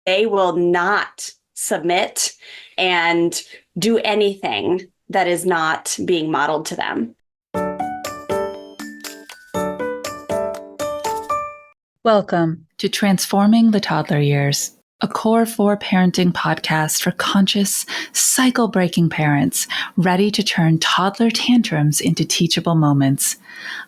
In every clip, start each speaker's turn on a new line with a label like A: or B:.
A: They will not submit and do anything that is not being modeled to them.
B: Welcome to Transforming the Toddler Years, a Core 4 parenting podcast for conscious, cycle-breaking parents ready to turn toddler tantrums into teachable moments.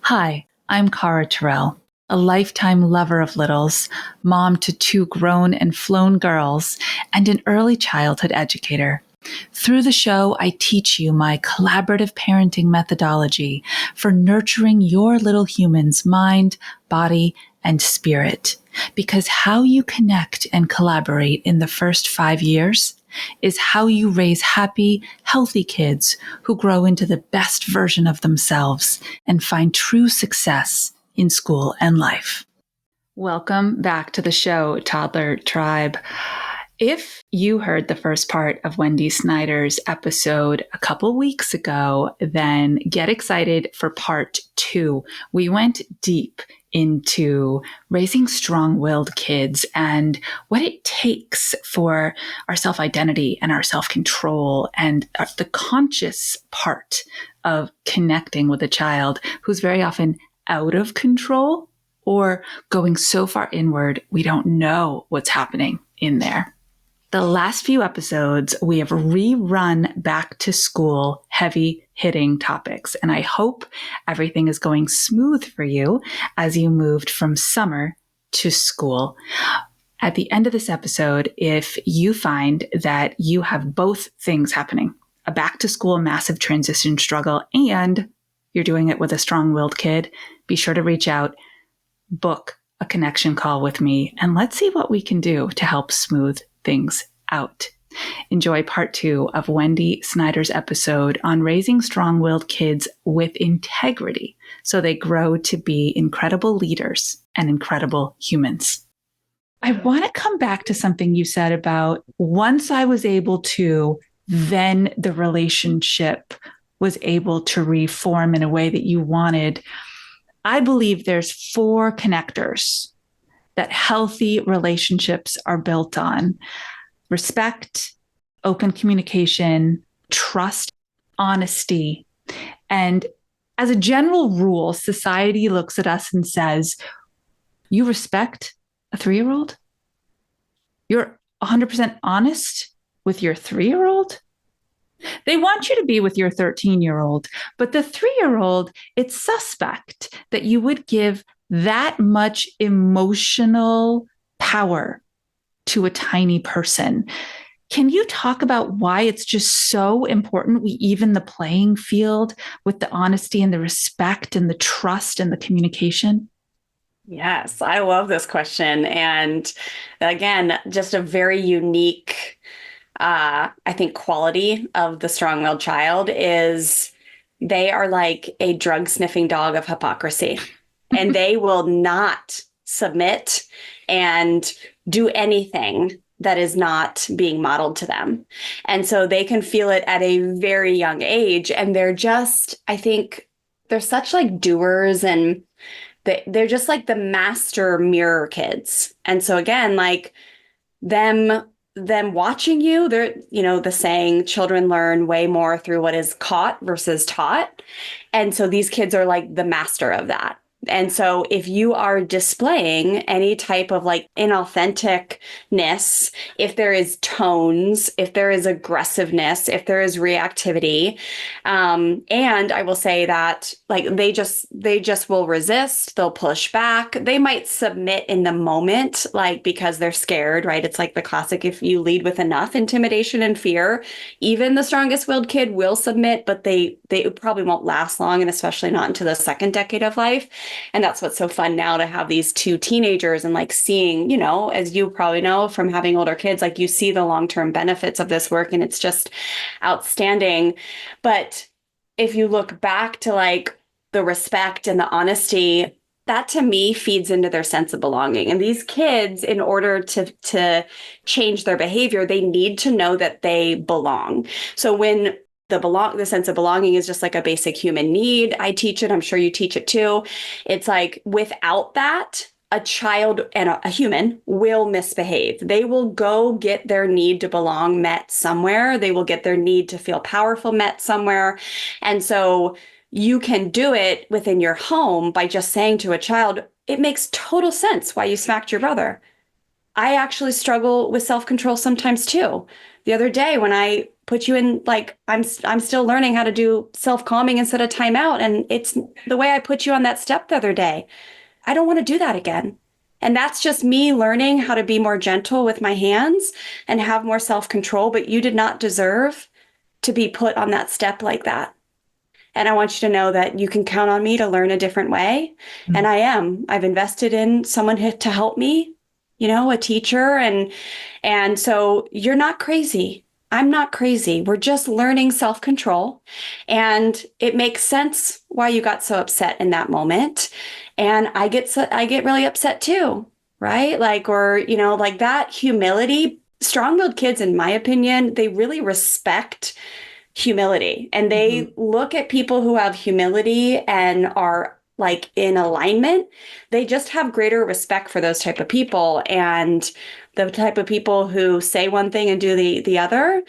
B: Hi, I'm Cara Tyrrell, a lifetime lover of littles, mom to 2 grown and flown girls, and an early childhood educator. Through the show, I teach you my collaborative parenting methodology for nurturing your little human's mind, body, and spirit. Because how you connect and collaborate in the first 5 years is how you raise happy, healthy kids who grow into the best version of themselves and find true success in school and life. Welcome back to the show, Toddler Tribe. If you heard the first part of Wendy Snyder's episode a couple weeks ago, then get excited for part 2. We went deep into raising strong-willed kids and what it takes for our self-identity and our self-control and the conscious part of connecting with a child who's very often out of control or going so far inward we don't know what's happening in there. The last few episodes, we have rerun back to school heavy hitting topics, and I hope everything is going smooth for you as you moved from summer to school. At the end of this episode, if you find that you have both things happening, a back to school massive transition struggle, and you're doing it with a strong-willed kid, be sure to reach out, book a connection call with me, and let's see what we can do to help smooth things out. Enjoy part 2 of Wendy Snyder's episode on raising strong-willed kids with integrity so they grow to be incredible leaders and incredible humans. I want to come back to something you said about once I was able to, then the relationship was able to reform in a way that you wanted. I believe there's 4 connectors that healthy relationships are built on: respect, open communication, trust, honesty. And as a general rule, society looks at us and says, you respect a 3-year-old? You're 100% honest with your 3-year-old? They want you to be with your 13-year-old, but the 3-year-old, it's suspect that you would give that much emotional power to a tiny person. Can you talk about why it's just so important we even the playing field with the honesty and the respect and the trust and the communication?
A: Yes, I love this question. And again, just a very unique, I think, quality of the strong-willed child is they are like a drug-sniffing dog of hypocrisy. And they will not submit and do anything that is not being modeled to them. And so they can feel it at a very young age. And they're just, I think, they're such like doers, and they're just like the master mirror kids. And so again, like them watching you, they're, the saying, children learn way more through what is caught versus taught. And so these kids are like the master of that. And so if you are displaying any type of like inauthenticness, if there is tones, if there is aggressiveness, if there is reactivity, and I will say that like they just will resist, they'll push back, they might submit in the moment, like because they're scared, right? It's like the classic, if you lead with enough intimidation and fear, even the strongest willed kid will submit, but they probably won't last long, and especially not into the second decade of life. And that's what's so fun now to have these 2 teenagers and like seeing, as you probably know from having older kids, like you see the long-term benefits of this work, and it's just outstanding. But if you look back to like the respect and the honesty, that to me feeds into their sense of belonging. And these kids, in order to change their behavior, they need to know that they belong. So when the sense of belonging is just like a basic human need, I teach it, I'm sure you teach it too. It's like without that, a child and a human will misbehave. They will go get their need to belong met somewhere. They will get their need to feel powerful met somewhere. And so you can do it within your home by just saying to a child, it makes total sense why you smacked your brother. I actually struggle with self-control sometimes too. The other day when I put you in, like, I'm still learning how to do self-calming instead of timeout, and it's the way I put you on that step the other day. I don't want to do that again. And that's just me learning how to be more gentle with my hands and have more self-control, but you did not deserve to be put on that step like that. And I want you to know that you can count on me to learn a different way. And I am. I've invested in someone to help me, a teacher. And so you're not crazy. I'm not crazy. We're just learning self-control. And it makes sense why you got so upset in that moment. And I get really upset too, right? Like that humility. Strong-willed kids, in my opinion, they really respect humility, and they look at people who have humility and are like in alignment. They just have greater respect for those type of people, and the type of people who say one thing and do the other,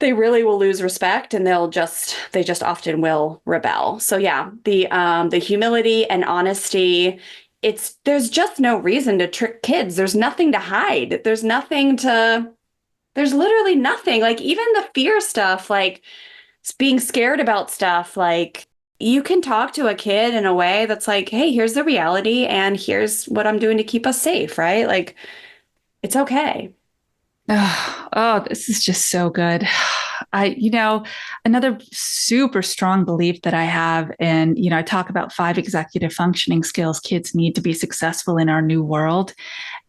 A: they really will lose respect, and they just often will rebel. So yeah, the humility and honesty, there's just no reason to trick kids. There's nothing to hide. There's literally nothing. Like even the fear stuff, like being scared about stuff, like you can talk to a kid in a way that's like, hey, here's the reality and here's what I'm doing to keep us safe, right? Like it's okay.
B: This is just so good. Another super strong belief that I have, and, I talk about 5 executive functioning skills kids need to be successful in our new world.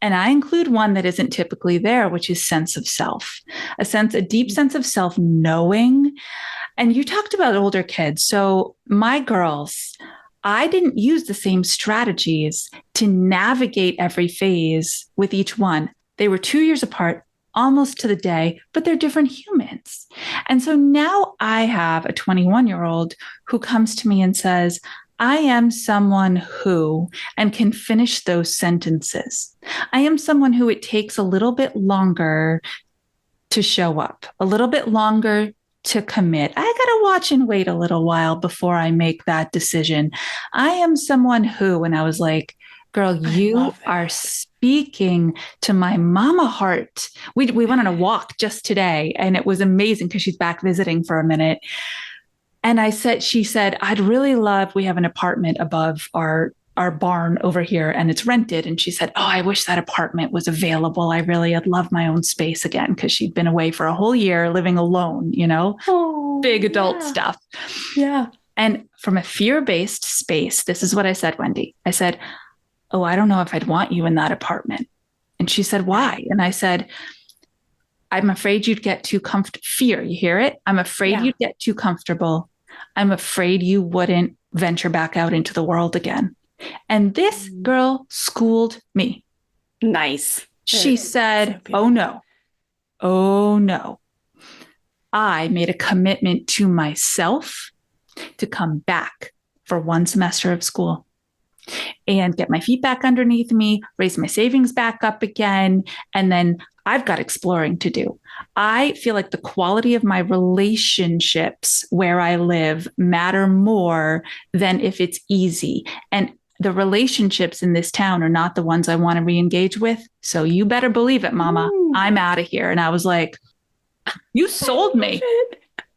B: And I include one that isn't typically there, which is sense of self, a deep sense of self knowing. And you talked about older kids. So my girls, I didn't use the same strategies to navigate every phase with each one. They were 2 years apart, almost to the day, but they're different humans. And so now I have a 21-year-old who comes to me and says, I am someone who, and can finish those sentences. I am someone who it takes a little bit longer to show up, a little bit longer to commit. I got to watch and wait a little while before I make that decision. I am someone who, and I was like, girl, you are speaking to my mama heart. We went on a walk just today, and it was amazing because she's back visiting for a minute. And she said, I'd really love, we have an apartment above our barn over here and it's rented. And she said, oh, I wish that apartment was available. I'd love my own space again, because she'd been away for a whole year living alone, big adult stuff.
A: Yeah.
B: And from a fear-based space, this is what I said, Wendy. I said, oh, I don't know if I'd want you in that apartment. And she said, why? And I said, I'm afraid you'd get too comfortable. Fear, you hear it? I'm afraid you'd get too comfortable. I'm afraid you wouldn't venture back out into the world again. And this girl schooled me.
A: Nice.
B: She said, oh no. I made a commitment to myself to come back for one semester of school and get my feet back underneath me, raise my savings back up again. And then I've got exploring to do. I feel like the quality of my relationships where I live matter more than if it's easy. And the relationships in this town are not the ones I want to re-engage with. So you better believe it, mama. I'm out of here. And I was like, you sold me.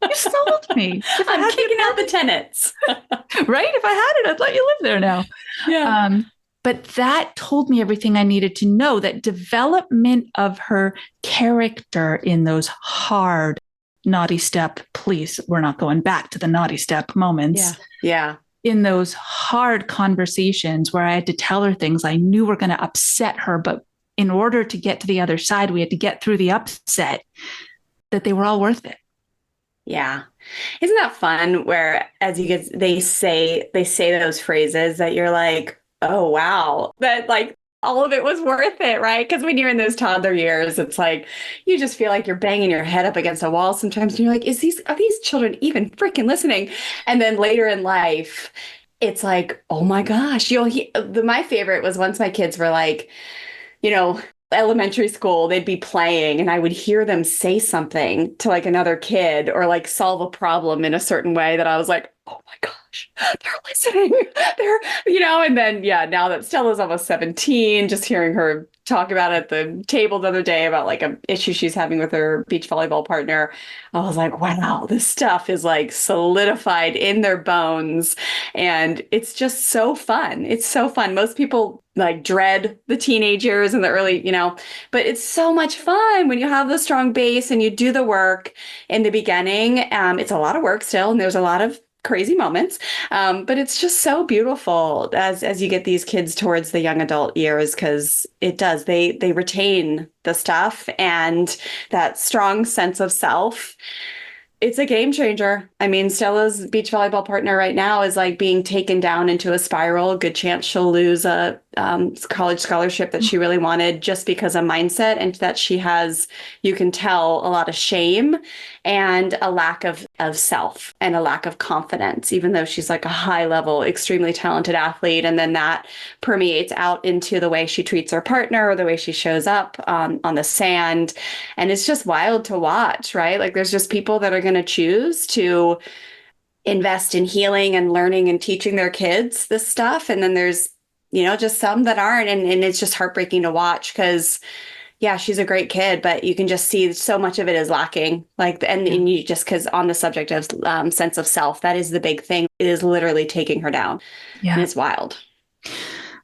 B: You sold me.
A: I'm kicking out the tenants.
B: Right? If I had it, I'd let you live there now.
A: Yeah.
B: But that told me everything I needed to know. That development of her character in those hard naughty step, please, we're not going back to the naughty step moments.
A: Yeah.
B: In those hard conversations where I had to tell her things I knew were going to upset her. But in order to get to the other side, we had to get through the upset, that they were all worth it.
A: Yeah. Isn't that fun where as you get, they say those phrases that you're like, oh, wow, that like all of it was worth it, right? Because when you're in those toddler years, it's like, you just feel like you're banging your head up against a wall sometimes. And you're like, are these children even freaking listening? And then later in life, it's like, oh my gosh, my favorite was once my kids were like, you know, elementary school, they'd be playing and I would hear them say something to like another kid or like solve a problem in a certain way that I was like, oh my gosh, they're listening. They're, and then, yeah, now that Stella's almost 17, just hearing her talk about it at the table the other day about like an issue she's having with her beach volleyball partner, I was like, wow, this stuff is like solidified in their bones. And it's just so fun. It's so fun. Most people like dread the teenagers and the early, but it's so much fun when you have the strong base and you do the work in the beginning. It's a lot of work still, and there's a lot of crazy moments. But it's just so beautiful as you get these kids towards the young adult years, because it does, they retain the stuff and that strong sense of self. It's a game changer. I mean, Stella's beach volleyball partner right now is like being taken down into a spiral. Good chance she'll lose a college scholarship that she really wanted just because of mindset, and that she has, you can tell, a lot of shame and a lack of self and a lack of confidence, even though she's like a high level, extremely talented athlete. And then that permeates out into the way she treats her partner or the way she shows up on the sand. And it's just wild to watch, right? Like there's just people that are going to choose to invest in healing and learning and teaching their kids this stuff. And then there's, just some that aren't. And it's just heartbreaking to watch because, yeah, she's a great kid, but you can just see so much of it is lacking. Like, and you just, because on the subject of sense of self, that is the big thing. It is literally taking her down. And
B: Yeah.
A: it's wild.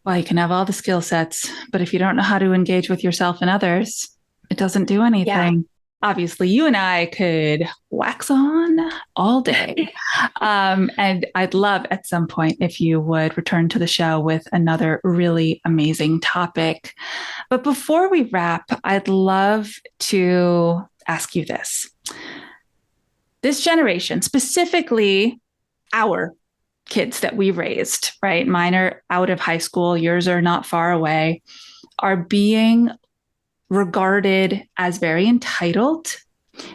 B: Well, you can have all the skill sets, but if you don't know how to engage with yourself and others, it doesn't do
A: Yeah.
B: anything. Obviously, you and I could wax on all day. And I'd love at some point if you would return to the show with another really amazing topic. But before we wrap, I'd love to ask you this. This generation, specifically our kids that we raised, right? Mine are out of high school, yours are not far away, are being regarded as very entitled,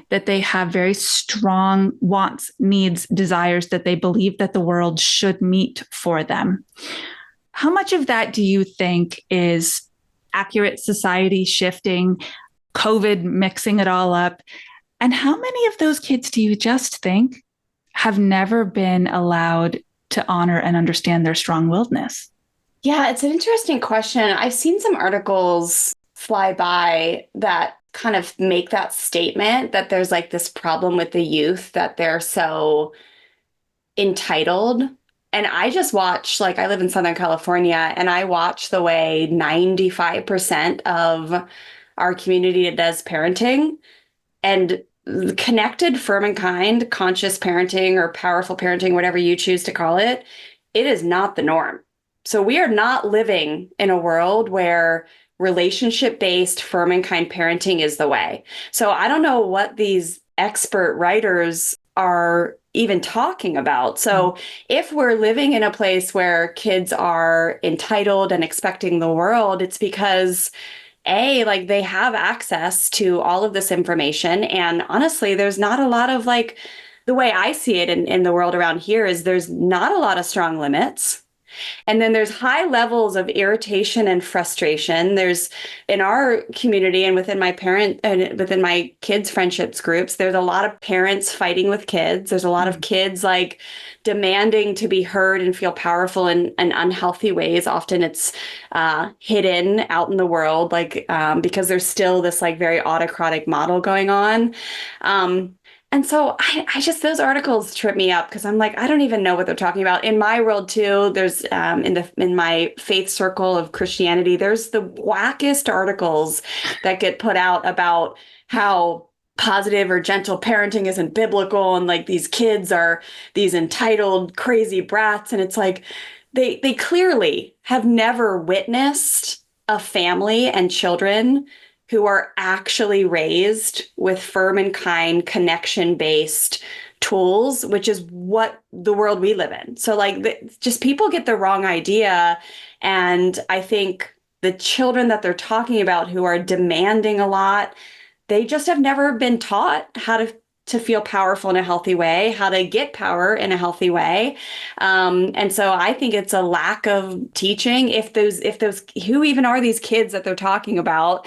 B: that they have very strong wants, needs, desires that they believe that the world should meet for them. How much of that do you think is accurate society shifting, COVID mixing it all up? And how many of those kids do you just think have never been allowed to honor and understand their strong-willedness?
A: Yeah, it's an interesting question. I've seen some articles fly by that kind of make that statement that there's like this problem with the youth, that they're so entitled. And I just watch, like, I live in Southern California, and I watch the way 95% of our community does parenting. And connected, firm and kind, conscious parenting or powerful parenting, whatever you choose to call it, it is not the norm. So we are not living in a world where relationship-based, firm and kind parenting is the way. So I don't know what these expert writers are even talking about. So if we're living in a place where kids are entitled and expecting the world, it's because like they have access to all of this information. And honestly, there's not a lot of like, the way I see it in the world around here is there's not a lot of strong limits. And then there's high levels of irritation and frustration. There's, in our community and within my parent and within my kids' friendships groups, there's a lot of parents fighting with kids. There's a lot of kids like demanding to be heard and feel powerful in unhealthy ways. Often it's hidden out in the world, like because there's still this like very autocratic model going on. And so I just, those articles trip me up because I'm like, I don't even know what they're talking about. In my world too, there's in my faith circle of Christianity, there's the wackest articles that get put out about how positive or gentle parenting isn't biblical, and like these kids are these entitled, crazy brats. And it's like they clearly have never witnessed a family and children who are actually raised with firm and kind, connection-based tools, which is what the world we live in. So like just people get the wrong idea. And I think the children that they're talking about who are demanding a lot, they just have never been taught how to to feel powerful in a healthy way, how to get power in a healthy way. And so I think it's a lack of teaching. If those, who even are these kids that they're talking about?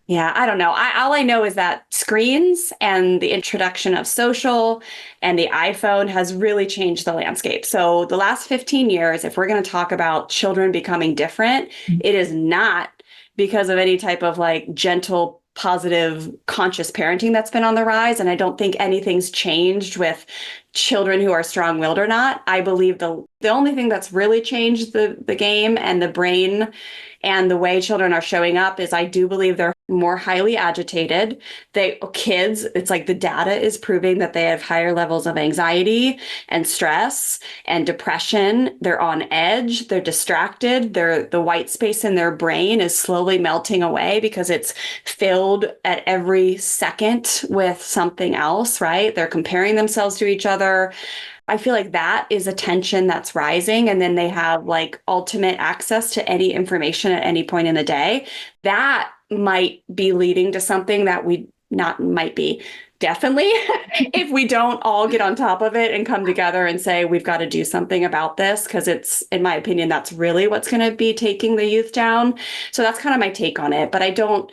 A: Yeah, I don't know. All I know is that screens and the introduction of social and the iPhone has really changed the landscape. So the last 15 years, if we're going to talk about children becoming different, it is not because of any type of like gentle, positive, conscious parenting that's been on the rise. And I don't think anything's changed with children who are strong-willed or not. I believe the only thing that's really changed the game and the brain and the way children are showing up is I do believe they're more highly agitated. Kids, it's like the data is proving that they have higher levels of anxiety and stress and depression. They're on edge. They're distracted. The white space in their brain is slowly melting away because it's filled at every second with something else, right? They're comparing themselves to each other. I feel like that is a tension that's rising. And then they have like ultimate access to any information at any point in the day. That might be leading to something that we not might be definitely if we don't all get on top of it and come together and say, we've got to do something about this. Cause it's, in my opinion, that's really what's going to be taking the youth down. So that's kind of my take on it. But I don't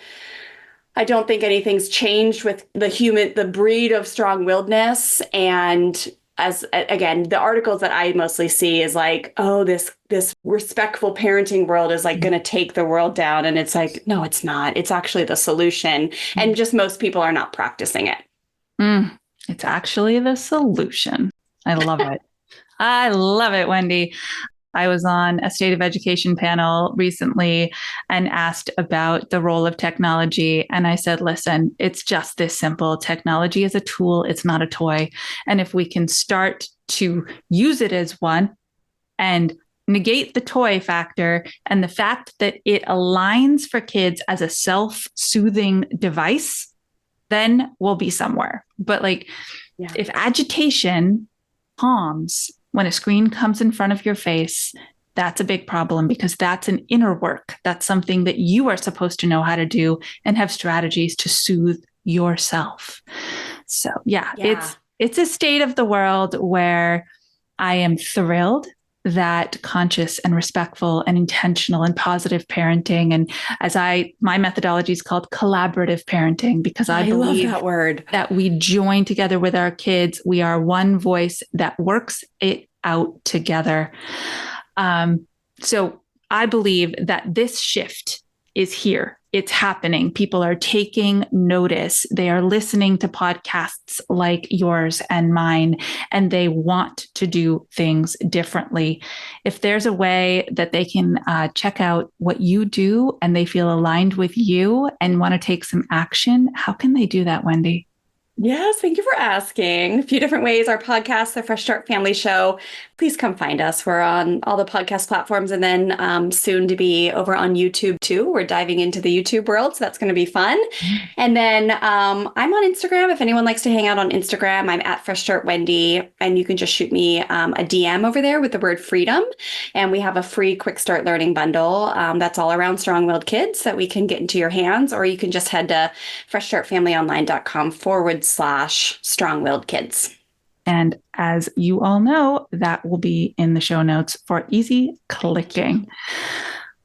A: think anything's changed with the breed of strong-willedness. And as again, the articles that I mostly see is like, oh, this respectful parenting world is like going to take the world down. And it's like, no, it's not. It's actually the solution. And just most people are not practicing it.
B: It's actually the solution. I love it. I love it, Wendy. I was on a state of education panel recently and asked about the role of technology. And I said, listen, it's just this simple. Technology is a tool, it's not a toy. And if we can start to use it as one and negate the toy factor and the fact that it aligns for kids as a self-soothing device, then we'll be somewhere. But if agitation calms when a screen comes in front of your face, that's a big problem because that's an inner work. That's something that you are supposed to know how to do and have strategies to soothe yourself. So it's a state of the world where I am thrilled that conscious and respectful and intentional and positive parenting. And my methodology is called collaborative parenting because I believe
A: love that word,
B: that we join together with our kids. We are one voice that works it out together. So I believe that this shift is here. It's happening. People are taking notice. They are listening to podcasts like yours and mine, and they want to do things differently. If there's a way that they can check out what you do and they feel aligned with you and want to take some action, how can they do that, Wendy?
A: Yes, thank you for asking. A few different ways. Our podcast, The Fresh Start Family Show. Please come find us. We're on all the podcast platforms and then soon to be over on YouTube too. We're diving into the YouTube world, so that's going to be fun. And then I'm on Instagram. If anyone likes to hang out on Instagram, I'm at Fresh Start Wendy, and you can just shoot me a DM over there with the word freedom. And we have a free quick start learning bundle that's all around strong-willed kids that we can get into your hands, or you can just head to freshstartfamilyonline.com/strong-willed kids.
B: And as you all know, that will be in the show notes for easy clicking.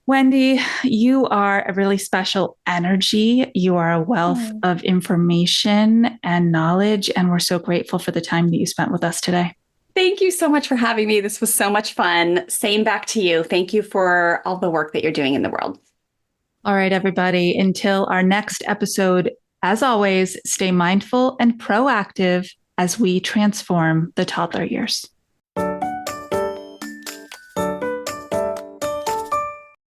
B: Wendy, you are a really special energy. You are a wealth of information and knowledge, and we're so grateful for the time that you spent with us today.
A: Thank you so much for having me. This was so much fun. Same back to you. Thank you for all the work that you're doing in the world.
B: All right, everybody. Until our next episode, as always, stay mindful and proactive as we transform the toddler years.